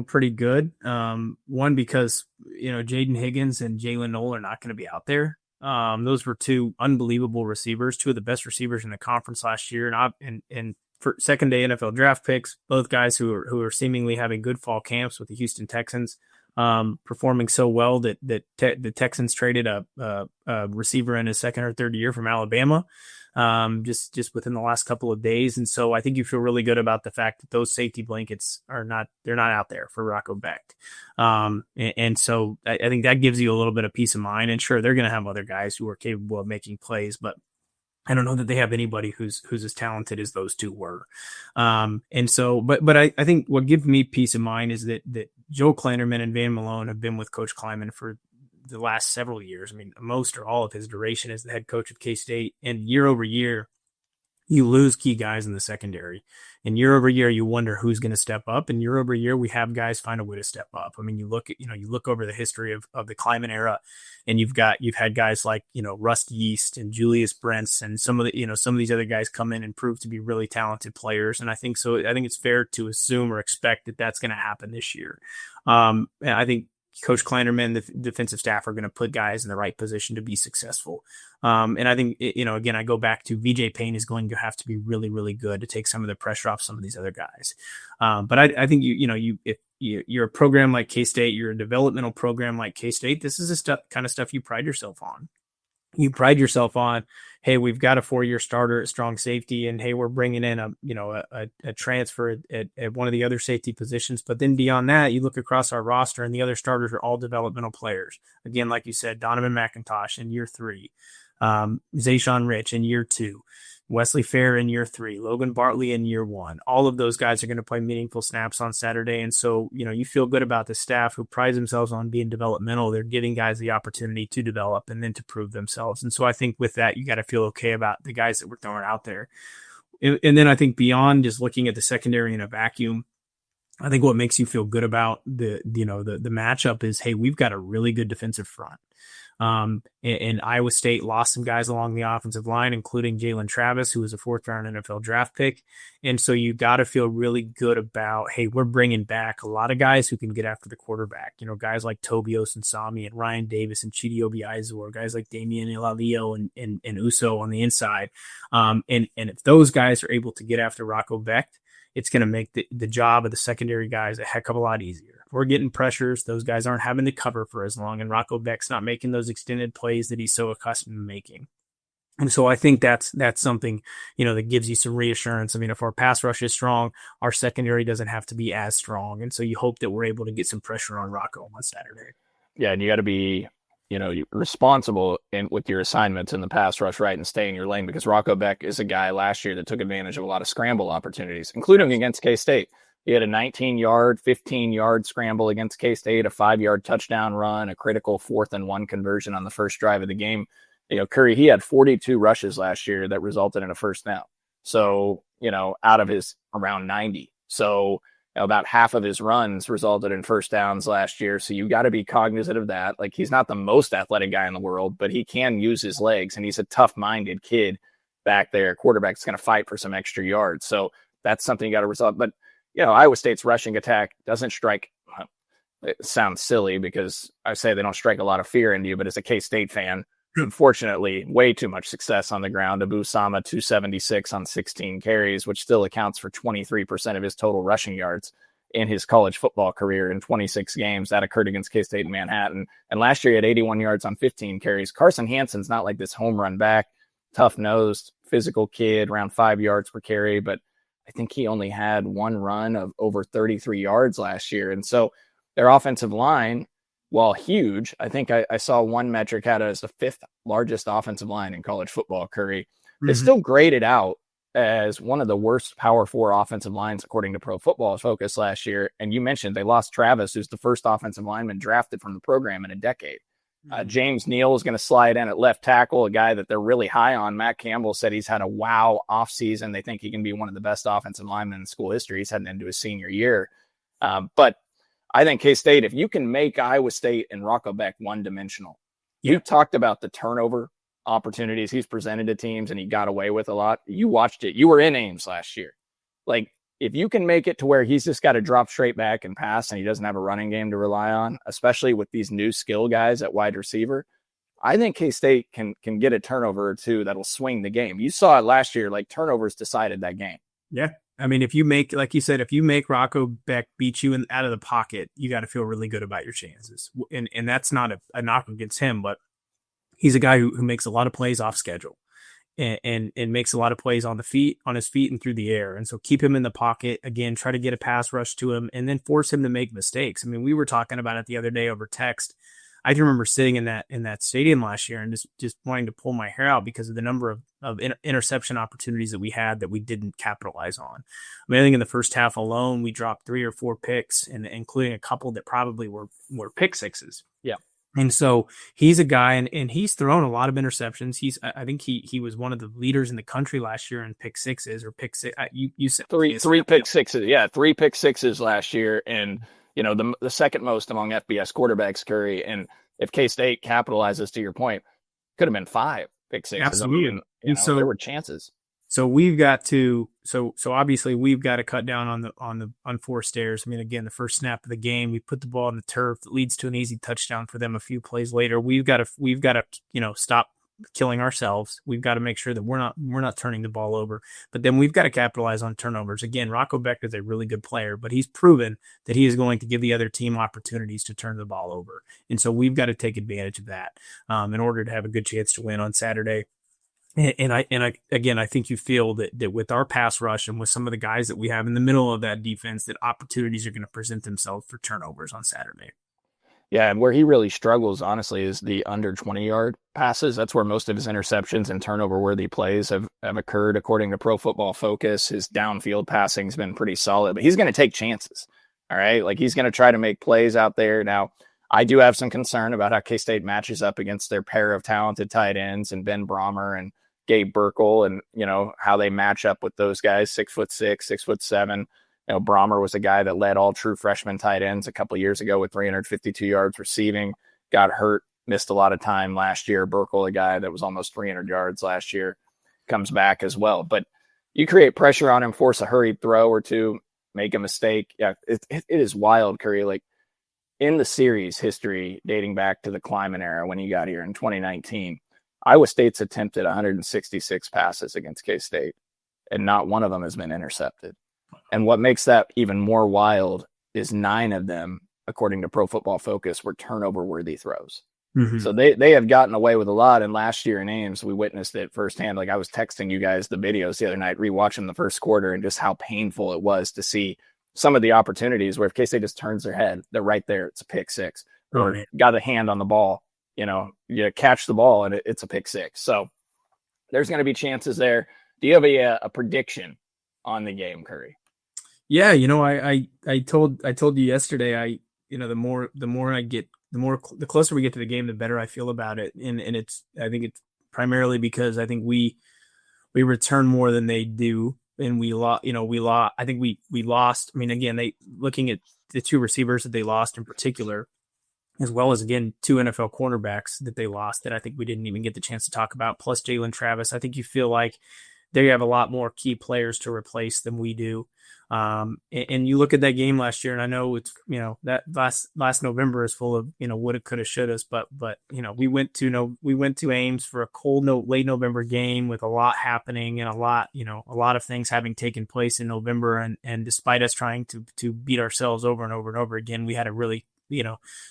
pretty good. One, because Jaden Higgins and Jalen Knoll are not going to be out there. Those were 2 unbelievable receivers, 2 of the best receivers in the conference last year, and for second day NFL draft picks, both guys who are seemingly having good fall camps with the Houston Texans, performing so well that the Texans traded a receiver in his second or third year from Alabama, just within the last couple of days. And so I think you feel really good about the fact that those safety blankets they're not out there for Rocco Beck. And so I think that gives you a little bit of peace of mind. And sure, they're going to have other guys who are capable of making plays, but I don't know that they have anybody who's as talented as those 2 were. And so, but I think what gives me peace of mind is that Joe Klanderman and Van Malone have been with Coach Kleiman for the last several years. I mean, most or all of his duration as the head coach of K-State, and year over year, you lose key guys in the secondary, and year over year, you wonder who's going to step up. And year over year, we have guys find a way to step up. I mean, you look over the history of the Kleiman era, and you've had guys like, Rust Yeast and Julius Brents and some of these other guys come in and prove to be really talented players. And I think it's fair to assume or expect that that's going to happen this year. And I think Coach Kleinerman, the defensive staff, are going to put guys in the right position to be successful. And I think, again, I go back to VJ Payne is going to have to be really, really good to take some of the pressure off some of these other guys. But I think if you're a program like K-State, you're a developmental program like K-State, this is the kind of stuff you pride yourself on. You pride yourself on, hey, we've got a 4-year starter at strong safety, and hey, we're bringing in a transfer at one of the other safety positions. But then beyond that, you look across our roster, and the other starters are all developmental players. Again, like you said, Donovan McIntosh in year 3, Zayshawn Rich in year 2, Wesley Fair in year 3, Logan Bartley in year 1. All of those guys are going to play meaningful snaps on Saturday. And so, you feel good about the staff who prides themselves on being developmental. They're giving guys the opportunity to develop and then to prove themselves. And so I think with that, you got to feel okay about the guys that we're throwing out there. And then I think beyond just looking at the secondary in a vacuum, I think what makes you feel good about the matchup is, hey, we've got a really good defensive front. And Iowa State lost some guys along the offensive line, including Jalen Travis, who was a 4th-round NFL draft pick. And so you got to feel really good about, hey, we're bringing back a lot of guys who can get after the quarterback. Guys like Tobias and Sami and Ryan Davis and Chidi Obiizor, guys like Damian Ilalio and Uso on the inside. And if those guys are able to get after Rocco Beck, it's going to make the job of the secondary guys a heck of a lot easier. If we're getting pressures, those guys aren't having to cover for as long, and Rocco Beck's not making those extended plays that he's so accustomed to making. And so I think that's something, that gives you some reassurance. I mean, if our pass rush is strong, our secondary doesn't have to be as strong. And so you hope that we're able to get some pressure on Rocco on Saturday. Yeah, and you got to be responsible with your assignments in the pass rush, right, and stay in your lane, because Rocco Beck is a guy last year that took advantage of a lot of scramble opportunities, including against K-State. He had a 19-yard, 15-yard scramble against K-State, a 5-yard touchdown run, a critical 4th-and-1 conversion on the first drive of the game. Curry, he had 42 rushes last year that resulted in a first down. So, out of his around 90. So about half of his runs resulted in first downs last year. So you got to be cognizant of that. Like, he's not the most athletic guy in the world, but he can use his legs, and he's a tough-minded kid back there. Quarterback's going to fight for some extra yards. So that's something you got to resolve. But, Iowa State's rushing attack doesn't strike. It sounds silly because I say they don't strike a lot of fear into you, but as a K-State fan, unfortunately, way too much success on the ground. Abu Sama, 276 on 16 carries, which still accounts for 23% of his total rushing yards in his college football career in 26 games. That occurred against K-State in Manhattan. And last year he had 81 yards on 15 carries. Carson Hansen's not like this home run back, tough-nosed, physical kid, around 5 yards per carry, but I think he only had one run of over 33 yards last year. And so their offensive line, while huge, I think I saw one metric had it as the 5th largest offensive line in college football, Curry. It's still graded out as one of the worst Power 4 offensive lines according to Pro Football Focus last year. And you mentioned they lost Travis, who's the first offensive lineman drafted from the program in a decade. James Neal is going to slide in at left tackle, a guy that they're really high on. Matt Campbell said he's had a wow offseason. They think he can be one of the best offensive linemen in school history. He's heading into his senior year. But I think K-State, if you can make Iowa State and Rocco Beck one-dimensional, you talked about the turnover opportunities he's presented to teams and he got away with a lot. You watched it. You were in Ames last year. Like, if you can make it to where he's just got to drop straight back and pass and he doesn't have a running game to rely on, especially with these new skill guys at wide receiver, I think K-State can get a turnover or two that'll swing the game. You saw it last year, like turnovers decided that game. Yeah. I mean, if you make, like you said, if you make Rocco Beck beat you out of the pocket, you got to feel really good about your chances. And that's not a knock against him, but he's a guy who makes a lot of plays off schedule. And makes a lot of plays on his feet and through the air. And so keep him in the pocket, again, try to get a pass rush to him and then force him to make mistakes. I mean, we were talking about it the other day over text. I can remember sitting in that stadium last year and just wanting to pull my hair out because of the number of interception opportunities that we had that we didn't capitalize on. I mean, I think in the first half alone, we dropped 3 or 4 picks, and including a couple that probably were pick sixes. Yeah. And so he's a guy, and he's thrown a lot of interceptions. I think he was one of the leaders in the country last year in pick sixes or pick six. You said three pick sixes. Yeah, 3 pick sixes last year, and the second most among FBS quarterbacks, Curry. And if K-State capitalizes, to your point, could have been 5 pick sixes. Absolutely. And so there were chances. So we've got to obviously we've got to cut down on the unforced errors. I mean, again, the first snap of the game, we put the ball on the turf that leads to an easy touchdown for them a few plays later. We've got to stop killing ourselves. We've got to make sure that we're not turning the ball over. But then we've got to capitalize on turnovers. Again, Rocco Beck is a really good player, but he's proven that he is going to give the other team opportunities to turn the ball over. And so we've got to take advantage of that in order to have a good chance to win on Saturday. And I think you feel that with our pass rush and with some of the guys that we have in the middle of that defense, that opportunities are going to present themselves for turnovers on Saturday. Yeah, and where he really struggles, honestly, is the under 20-yard passes. That's where most of his interceptions and turnover-worthy plays have occurred, according to Pro Football Focus. His downfield passing has been pretty solid, but he's going to take chances, all right? Like, he's going to try to make plays out there. Now, I do have some concern about how K-State matches up against their pair of talented tight ends and Ben Brahmer and Gabe Burkle, and how they match up with those guys, 6'6", 6'7". Brahmer was a guy that led all true freshman tight ends a couple years ago with 352 yards receiving, got hurt, missed a lot of time last year. Burkle, a guy that was almost 300 yards last year, comes back as well. But you create pressure on him, force a hurried throw or two, make a mistake. Yeah, it is wild, Curry. Like, in the series history dating back to the Kleiman era when he got here in 2019, Iowa State's attempted 166 passes against K-State, and not one of them has been intercepted. And what makes that even more wild is 9 of them, according to Pro Football Focus, were turnover-worthy throws. Mm-hmm. So they have gotten away with a lot. And last year in Ames, we witnessed it firsthand. Like, I was texting you guys the videos the other night, rewatching the first quarter, and just how painful it was to see some of the opportunities where if K-State just turns their head, they're right there. It's a pick six. Or got a hand on the ball. You catch the ball and it's a pick six. So there's going to be chances there. Do you have a prediction on the game, Curry? Yeah, I told you yesterday. The closer we get to the game, the better I feel about it. And I think it's primarily because I think we return more than they do, and we lost. I think we lost. I mean, again, looking at the 2 receivers that they lost in particular, as well as, again, 2 NFL cornerbacks that they lost that I think we didn't even get the chance to talk about, plus Jalen Travis. I think you feel like they have a lot more key players to replace than we do. And you look at that game last year, and I know it's, that last November is full of, woulda, coulda, shouldas, but we went to Ames for a cold late November game with a lot happening and a lot of things having taken place in November. And despite us trying to beat ourselves over and over and over again, we had a really,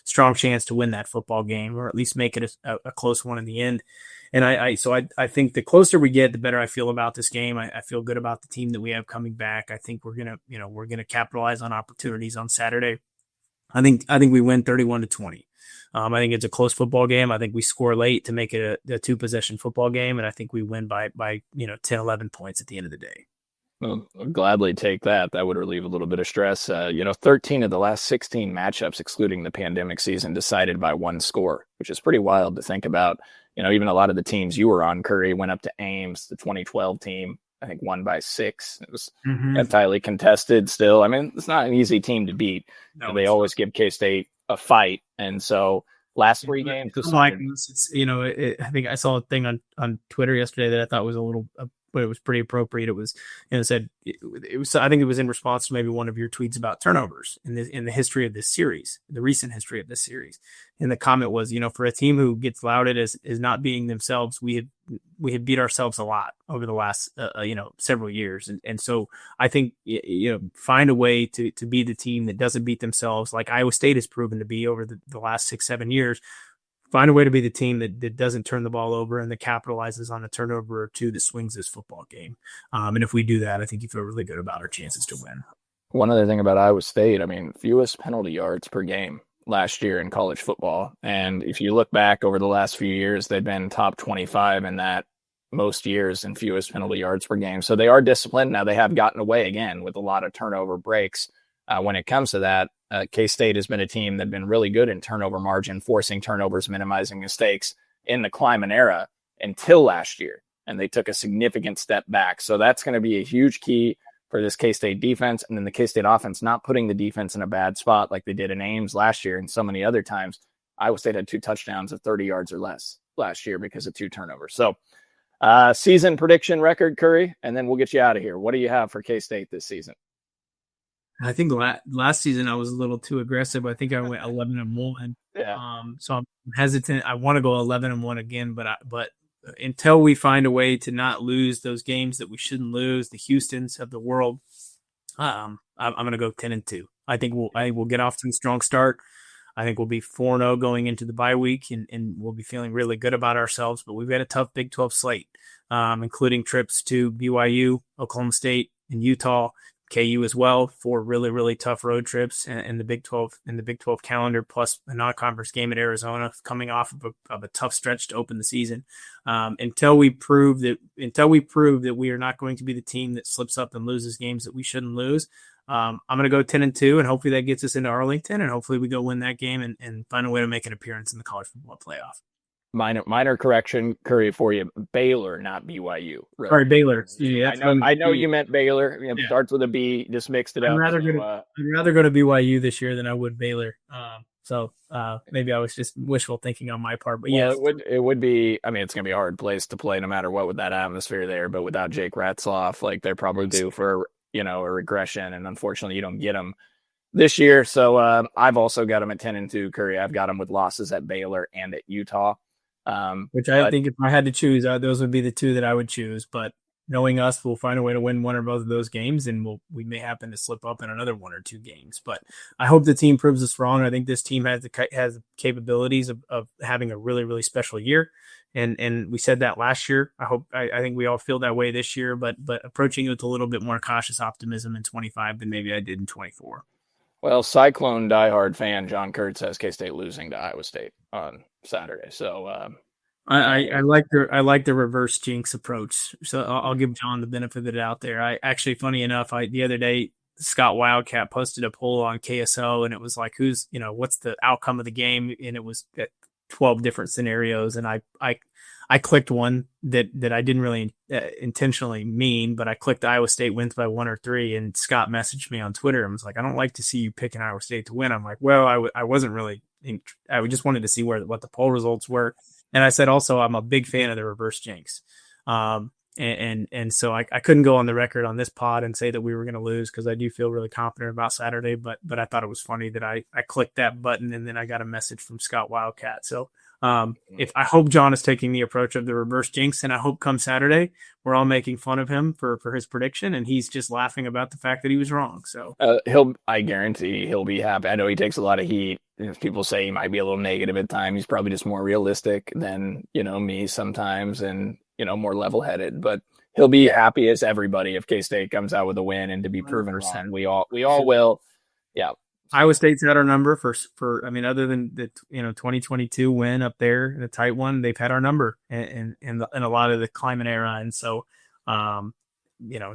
strong chance to win that football game, or at least make it a close one in the end. And I think the closer we get, the better I feel about this game. I feel good about the team that we have coming back. I think we're gonna capitalize on opportunities on Saturday. I think we win 31-20. I think it's a close football game. I think we score late to make it a 2-possession football game, and I think we win by 10, 11 points at the end of the day. Well, I'll gladly take that. That would relieve a little bit of stress. 13 of the last 16 matchups, excluding the pandemic season, decided by one score, which is pretty wild to think about. Even a lot of the teams you were on, Curry, went up to Ames, the 2012 team, I think won by 6. It was highly contested still. I mean, it's not an easy team to beat. No, they always give K-State a fight. And so last 3 games. I think I saw a thing on Twitter yesterday that I thought was a little but it was pretty appropriate. It was, it said it was. I think it was in response to maybe one of your tweets about turnovers in the history of this series, the recent history of this series. And the comment was, for a team who gets lauded as not being themselves, we have beat ourselves a lot over the last several years, and so I think find a way to be the team that doesn't beat themselves, like Iowa State has proven to be over the last 6-7 years. Find a way to be the team that doesn't turn the ball over and that capitalizes on a turnover or two that swings this football game. And if we do that, I think you feel really good about our chances to win. One other thing about Iowa State, fewest penalty yards per game last year in college football. And if you look back over the last few years, they've been top 25 in that most years in fewest penalty yards per game. So they are disciplined. Now they have gotten away again with a lot of turnover breaks. When it comes to that, K-State has been a team that's been really good in turnover margin, forcing turnovers, minimizing mistakes in the Kleiman era until last year. And they took a significant step back. So that's going to be a huge key for this K-State defense. And then the K-State offense not putting the defense in a bad spot like they did in Ames last year and so many other times. Iowa State had 2 touchdowns of 30 yards or less last year because of 2 turnovers. So season prediction record, Curry, and then we'll get you out of here. What do you have for K-State this season? I think last season I was a little too aggressive. I think I went 11-1. Yeah. So I'm hesitant. I want to go 11-1 again, but until we find a way to not lose those games that we shouldn't lose, the Houstons of the world, I'm going to go 10-2. I think we'll get off to a strong start. I think we'll be 4-0 going into the bye week, and we'll be feeling really good about ourselves. But we've got a tough Big 12 slate, including trips to BYU, Oklahoma State, and Utah. KU as well, 4 really, really tough road trips in the Big 12 calendar, plus a non-conference game at Arizona, coming off of a tough stretch to open the season. Until we prove that we are not going to be the team that slips up and loses games that we shouldn't lose, I'm going to go 10-2, and hopefully that gets us into Arlington, and hopefully we go win that game and find a way to make an appearance in the college football playoff. Minor correction, Curry, for you. Baylor, not BYU. Right. Sorry, Baylor. Yeah, I know you meant Baylor. It starts with a B. Just mixed it up. I'd rather go to BYU this year than I would Baylor. So maybe I was just wishful thinking on my part. But yeah, it would be. It's going to be a hard place to play no matter what with that atmosphere there. But without Jake Ratzloff, they're probably due for a regression, and unfortunately, you don't get them this year. So I've also got them at 10-2. Curry, I've got them with losses at Baylor and at Utah. Which I think if I had to choose, those would be the 2 that I would choose. But knowing us, we'll find a way to win one or both of those games, and we may happen to slip up in another 1 or 2 games. But I hope the team proves us wrong. I think this team has the capabilities of having a really, really special year, and we said that last year. I think we all feel that way this year, but approaching it with a little bit more cautious optimism in 25 than maybe I did in 24. Well, Cyclone diehard fan John Kurtz has K-State losing to Iowa State on Saturday. So I like the reverse jinx approach. So I'll give John the benefit of the doubt there. I actually, funny enough, the other day Scott Wildcat posted a poll on KSO, and it was like, what's the outcome of the game, and it was 12 different scenarios, and I clicked one that I didn't really intentionally mean, but I clicked Iowa State wins by 1 or 3, and Scott messaged me on Twitter and was like, I don't like to see you picking Iowa State to win. I'm like, well, I wasn't really I just wanted to see what the poll results were. And I said also I'm a big fan of the reverse jinx. And so I couldn't go on the record on this pod and say that we were going to lose, because I do feel really confident about Saturday, but I thought it was funny that I clicked that button and then I got a message from Scott Wildcat. So if I hope John is taking the approach of the reverse jinx, and I hope come Saturday we're all making fun of him for his prediction, and he's just laughing about the fact that he was wrong. So I guarantee he'll be happy. I know he takes a lot of heat. People say he might be a little negative at times. He's probably just more realistic than me sometimes, and more level-headed. But he'll be happy as everybody if K-State comes out with a win, and to be proven wrong. We all will. Yeah. Iowa State's had our number for I mean, other than the 2022 win up there, the tight one, they've had our number in a lot of the climate era. And so, and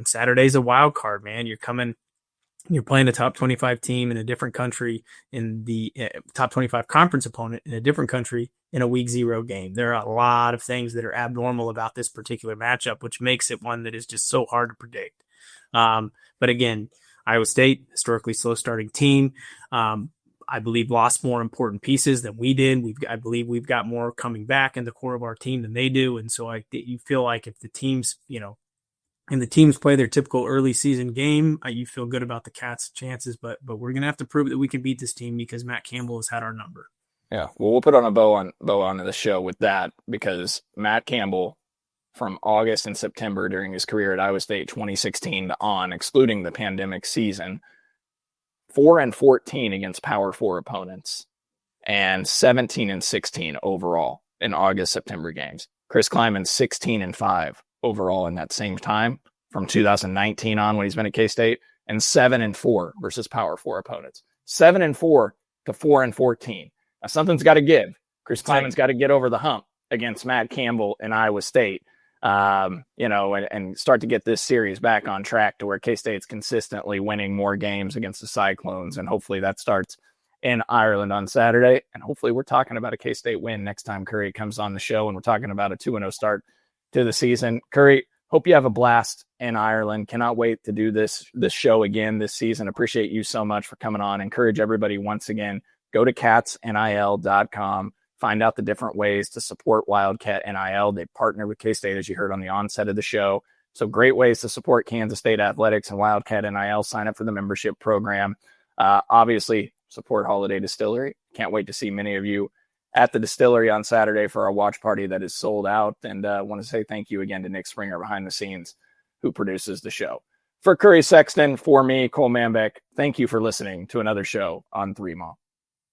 Saturday's a wild card, man. You're playing a top 25 team in a different country, in the top 25 conference opponent in a different country in a week 0 game. There are a lot of things that are abnormal about this particular matchup, which makes it one that is just so hard to predict. But again, Iowa State, historically slow starting team, I believe lost more important pieces than we did. I believe we've got more coming back in the core of our team than they do. And so you feel like if the teams, and the teams play their typical early season game, you feel good about the Cats' chances, but we're going to have to prove that we can beat this team because Matt Campbell has had our number. Yeah, well, we'll put on a bow on the show with that, because Matt Campbell, from August and September during his career at Iowa State 2016 on, excluding the pandemic season, 4-14 against Power 4 opponents and 17-16 overall in August-September games. Chris Kleiman 16-5 overall in that same time from 2019 on when he's been at K-State, and 7-4 versus Power 4 opponents. 7-4 to 4-14. Now something's got to give. Chris Kleiman's got to get over the hump against Matt Campbell and Iowa State, and start to get this series back on track to where K-State's consistently winning more games against the Cyclones. And hopefully that starts in Ireland on Saturday. And hopefully we're talking about a K-State win next time Curry comes on the show, and we're talking about a 2-0 start to the season. Curry, hope you have a blast in Ireland. Cannot wait to do this show again this season. Appreciate you so much for coming on. Encourage everybody once again, go to catsnil.com. Find out the different ways to support Wildcat NIL. They partner with K-State, as you heard on the onset of the show. So great ways to support Kansas State athletics and Wildcat NIL. Sign up for the membership program. Obviously, support Holiday Distillery. Can't wait to see many of you at the distillery on Saturday for our watch party that is sold out. And want to say thank you again to Nick Springer behind the scenes, who produces the show. For Curry Sexton, for me, Cole Manbeck, thank you for listening to another show on 3 Mall.